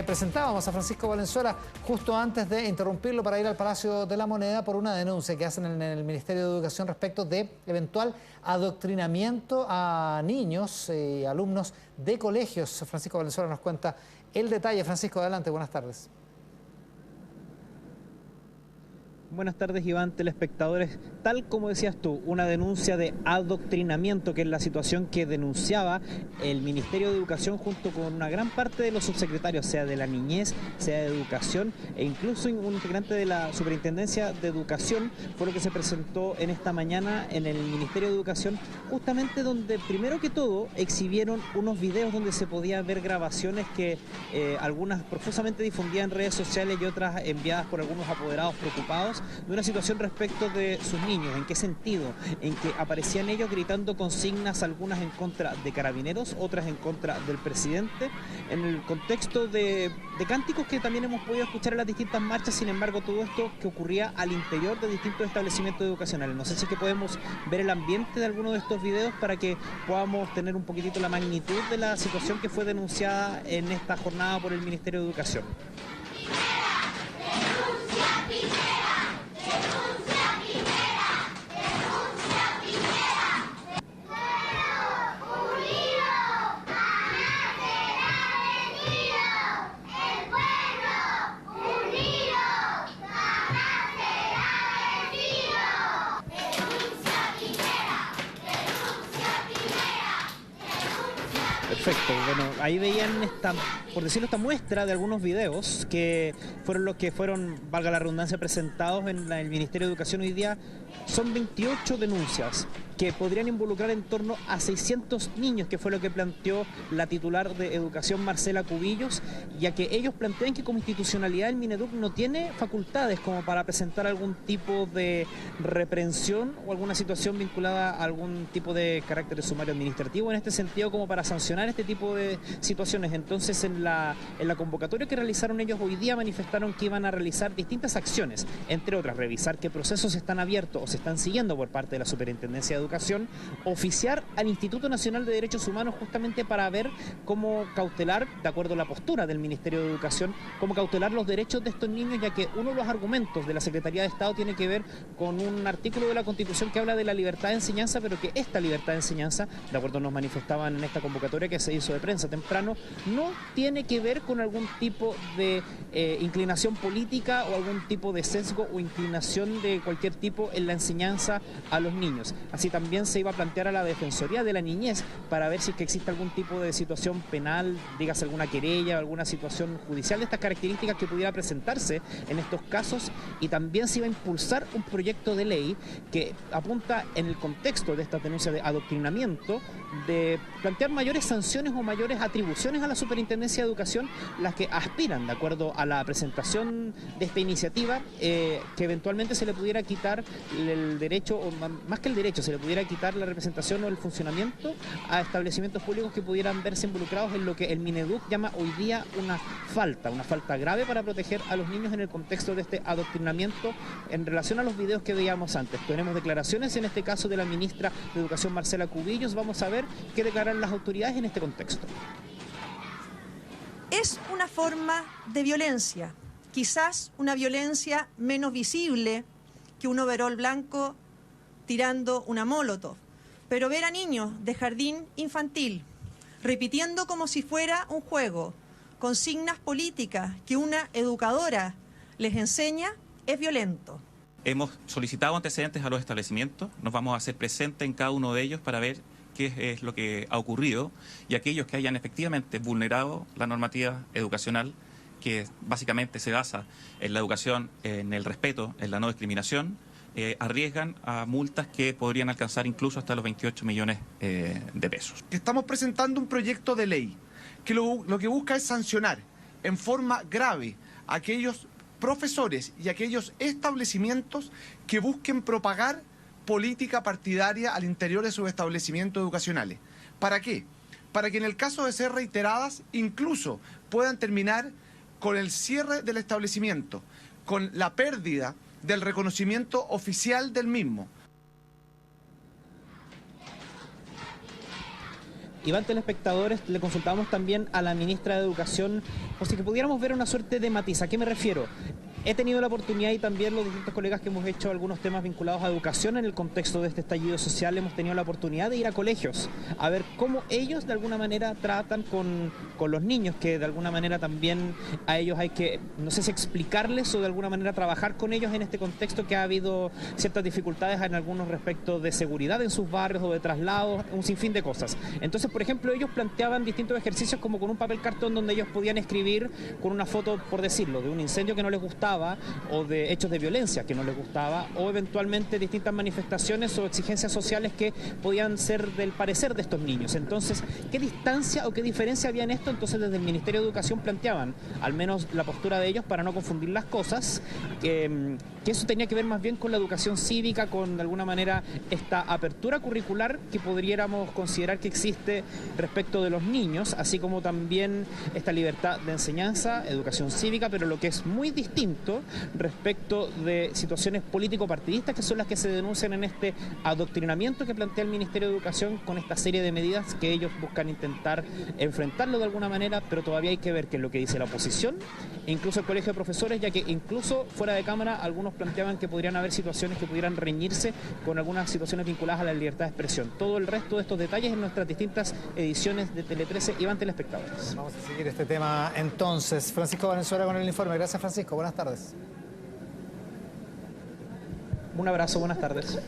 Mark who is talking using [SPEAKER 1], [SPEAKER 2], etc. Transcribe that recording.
[SPEAKER 1] presentábamos a Francisco Valenzuela justo antes de interrumpirlo para ir al Palacio de la Moneda por una denuncia que hacen en el Ministerio de Educación respecto de eventual adoctrinamiento a niños y alumnos de colegios. Francisco Valenzuela nos cuenta el detalle. Francisco, adelante, buenas tardes.
[SPEAKER 2] Buenas tardes, Iván, telespectadores. Tal como decías tú, una denuncia de adoctrinamiento, que es la situación que denunciaba el Ministerio de Educación junto con una gran parte de los subsecretarios, sea de la niñez, sea de educación, e incluso un integrante de la Superintendencia de Educación, fue lo que se presentó en esta mañana en el Ministerio de Educación, justamente donde primero que todo exhibieron unos videos donde se podían ver grabaciones que algunas profusamente difundían en redes sociales y otras enviadas por algunos apoderados preocupados de una situación respecto de sus niños. ¿En qué sentido? En que aparecían ellos gritando consignas, algunas en contra de carabineros, otras en contra del presidente, en el contexto de cánticos que también hemos podido escuchar en las distintas marchas. Sin embargo, todo esto que ocurría al interior de distintos establecimientos educacionales. No sé si es que podemos ver el ambiente de alguno de estos videos para que podamos tener un poquitito la magnitud de la situación que fue denunciada en esta jornada por el Ministerio de Educación. Perfecto, bueno, ahí veían esta, por decirlo, esta muestra de algunos videos que fueron los que fueron, valga la redundancia, presentados en el Ministerio de Educación hoy día. Son 28 denuncias que podrían involucrar en torno a 600 niños, que fue lo que planteó la titular de Educación, Marcela Cubillos, ya que ellos plantean que como institucionalidad el Mineduc no tiene facultades como para presentar algún tipo de reprensión o alguna situación vinculada a algún tipo de carácter sumario administrativo en este sentido, como para sancionar este tipo de situaciones. Entonces en la convocatoria que realizaron ellos hoy día manifestaron que iban a realizar distintas acciones, entre otras revisar qué procesos están abiertos o se están siguiendo por parte de la Superintendencia de Educación, oficiar al Instituto Nacional de Derechos Humanos justamente para ver cómo cautelar, de acuerdo a la postura del Ministerio de Educación, cómo cautelar los derechos de estos niños, ya que uno de los argumentos de la Secretaría de Estado tiene que ver con un artículo de la Constitución que habla de la libertad de enseñanza, pero que esta libertad de enseñanza, de acuerdo nos manifestaban en esta convocatoria que se hizo de prensa temprano, no tiene que ver con algún tipo de inclinación política o algún tipo de sesgo o inclinación de cualquier tipo en la enseñanza a los niños. Así también se iba a plantear a la Defensoría de la Niñez para ver si es que existe algún tipo de situación penal, dígase alguna querella, alguna situación judicial de estas características que pudiera presentarse en estos casos, y también se iba a impulsar un proyecto de ley que apunta, en el contexto de esta denuncia de adoctrinamiento, de plantear mayores sanciones o mayores atribuciones a la Superintendencia de Educación, las que aspiran, de acuerdo a la presentación de esta iniciativa, que eventualmente se le pudiera quitar el derecho, o más que el derecho, se le pudiera quitar la representación o el funcionamiento a establecimientos públicos que pudieran verse involucrados en lo que el Mineduc llama hoy día una falta grave para proteger a los niños en el contexto de este adoctrinamiento. En relación a los videos que veíamos antes, tenemos declaraciones, en este caso de la ministra de Educación, Marcela Cubillos. Vamos a ver qué declaran las autoridades en este contexto.
[SPEAKER 3] Es una forma de violencia, quizás una violencia menos visible que un overol blanco tirando una molotov, pero ver a niños de jardín infantil repitiendo como si fuera un juego consignas políticas que una educadora les enseña es violento.
[SPEAKER 4] Hemos solicitado antecedentes a los establecimientos, nos vamos a hacer presentes en cada uno de ellos para ver qué es lo que ha ocurrido, y aquellos que hayan efectivamente vulnerado la normativa educacional, que básicamente se basa en la educación, en el respeto, en la no discriminación, arriesgan a multas que podrían alcanzar incluso hasta los 28 millones de pesos.
[SPEAKER 5] Estamos presentando un proyecto de ley que lo que busca es sancionar en forma grave a aquellos profesores y aquellos establecimientos que busquen propagar política partidaria al interior de sus establecimientos educacionales. ¿Para qué? Para que en el caso de ser reiteradas incluso puedan terminar con el cierre del establecimiento, con la pérdida del reconocimiento oficial del mismo.
[SPEAKER 2] Iván Telespectadores, le consultamos también a la ministra de Educación por si que pudiéramos ver una suerte de matiz. ¿A qué me refiero? He tenido la oportunidad, y también los distintos colegas que hemos hecho algunos temas vinculados a educación en el contexto de este estallido social, hemos tenido la oportunidad de ir a colegios a ver cómo ellos de alguna manera tratan con los niños, que de alguna manera también a ellos hay que, no sé si explicarles o de alguna manera trabajar con ellos en este contexto, que ha habido ciertas dificultades en algunos respectos de seguridad en sus barrios o de traslados, un sinfín de cosas. Entonces, por ejemplo, ellos planteaban distintos ejercicios como con un papel cartón donde ellos podían escribir con una foto, por decirlo, de un incendio que no les gustaba, o de hechos de violencia que no les gustaba, o eventualmente distintas manifestaciones o exigencias sociales que podían ser del parecer de estos niños. Entonces, ¿qué distancia o qué diferencia había en esto? Entonces, desde el Ministerio de Educación planteaban, al menos la postura de ellos, para no confundir las cosas, que eso tenía que ver más bien con la educación cívica, con de alguna manera esta apertura curricular que podríamos considerar que existe respecto de los niños, así como también esta libertad de enseñanza, educación cívica, pero lo que es muy distinto respecto de situaciones político-partidistas, que son las que se denuncian en este adoctrinamiento que plantea el Ministerio de Educación con esta serie de medidas que ellos buscan intentar enfrentarlo de alguna manera, pero todavía hay que ver qué es lo que dice la oposición e incluso el Colegio de Profesores, ya que incluso fuera de cámara algunos planteaban que podrían haber situaciones que pudieran reñirse con algunas situaciones vinculadas a la libertad de expresión. Todo el resto de estos detalles en nuestras distintas ediciones de Tele 13 y Iván Telespectadores.
[SPEAKER 1] Vamos a seguir este tema entonces. Francisco Valenzuela con el informe. Gracias, Francisco. Buenas tardes.
[SPEAKER 2] Un abrazo, buenas tardes.